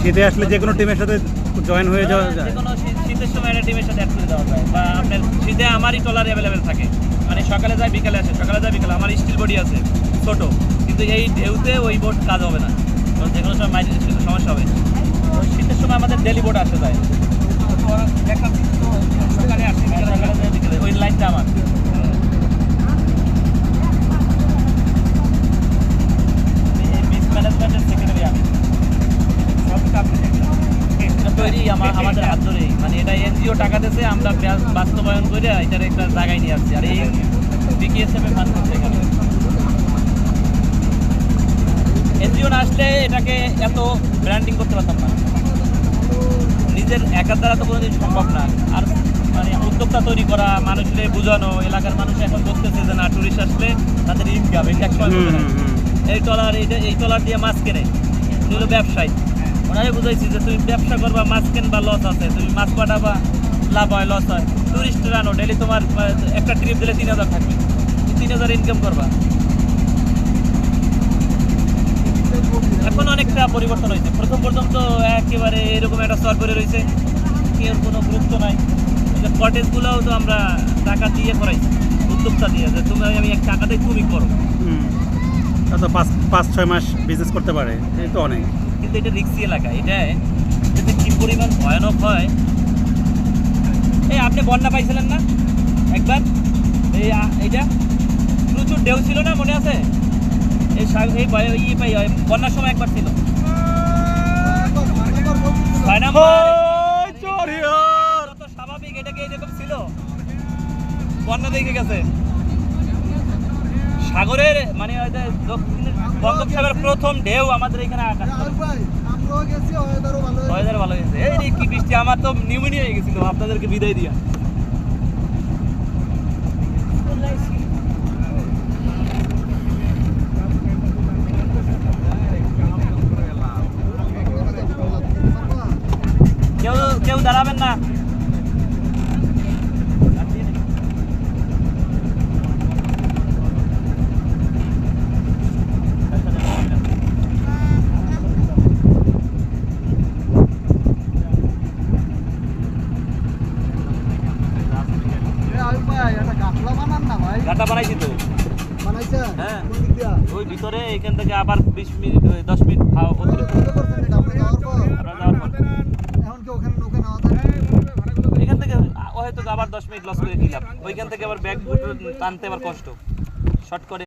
শীতে আসলে যে কোনো টিমের সাথে জয়েন হয়ে যাওয়া যায়। যে কোনো শীতের সময় একটা টিমের সাথে অ্যাড করে দেওয়া যায়, বা আপনার শীতে আমারই ট্রলার অ্যাভেলেবেল থাকে, মানে সকালে যায় বিকালে আসে, সকালে যায় বিকালে। আমার স্টিল বডি আছে ছোট, কিন্তু এই ঢেউতে ওই বোট কাজ হবে না, যে কোনো সময় সমস্যা হবে। তো শীতের সময় আমাদের ডেলি বোট আসে যায়, সকালে আসে সকালে যায় বিকালে, ওই লাইনটা আমার। ম্যানেজমেন্টের সেক্রেটারি আমি, সব কাজ তৈরি আমাদের হাত ধরেই, মানে এটা এনজিও টাকা দিয়েছে, আমরা বাস্তবায়ন করে এটার একটা জায়গায় নিয়ে আসছি। আর এই বিকেএসএফ ফান্ড করছে এখানে। এনজিও না আসলে এটাকে এত ব্র্যান্ডিং করতে পারতাম না, নিজের একার দ্বারা তো কোনোদিন সম্ভব না। আর মানে উদ্যোক্তা তৈরি করা, মানুষের বোঝানো, এলাকার মানুষ এখন বলতেছে যে না টুরিস্ট আসলে তাদের ইনকাম, এটা এই ট্রলার দিয়ে মাছ কেনে, উনি হলো ব্যবসায়ী। ওনারে বুঝাইছি যে তুমি ব্যবসা করবা, মাছ কিনবা লস আছে, তুমি মাছ পাঠাবা লাভ হয় লস হয়। টুরিস্ট আনো, ডেলি তোমার একটা ট্রিপ দিলে 3000 থাকবে, 3000 ইনকাম করবা। এখন অনেকটা পরিবর্তন হয়েছে। প্রথম তো একেবারে এরকম একটা স্তর করে রয়েছে, কেউ কোনো গুরুত্ব নাই। কটেজগুলোও তো আমরা টাকা দিয়ে করাইছি, উদ্যোক্তা দিয়ে, যে তুমি আমি এক টাকাতেই তুমি করো। তো 5-6 মাস বিজনেস করতে পারে, এই তো অনেক। কিন্তু এটা রিক্সি এলাকা, এটা যদি কি পরিমাণ ভয়ানক হয়। এই আপনি বন্যা পাইছিলেন না একবার, এইটা প্রচুর ঢেউ ছিল না, মনে আছে? এই বন্যার সময় একবার ছিল, 6 নম্বর। স্বাভাবিক, এটাকে এরকম ছিল, বন্যা দেখে গেছে সাগরের, মানে বঙ্গোপসাগরের প্রথম ঢেউ আমাদের এখানে আকাশ ভালো হয়েছে। এই কি বৃষ্টি, আমার তো নিউমোনিয়া হয়ে গেছিল আপনাদেরকে বিদায় দিয়া। কেউ দাঁড়াবেন না। গাটা বানাইছি তো, হ্যাঁ ওই ভিতরে এখান থেকে আবার 20 মিনিট 10 মিনিট এখান থেকে হয়তো আবার 10 মিনিট লস করে দিলাম। ওইখান থেকে আবার ব্যাগ টানতে আবার কষ্ট, শর্ট করে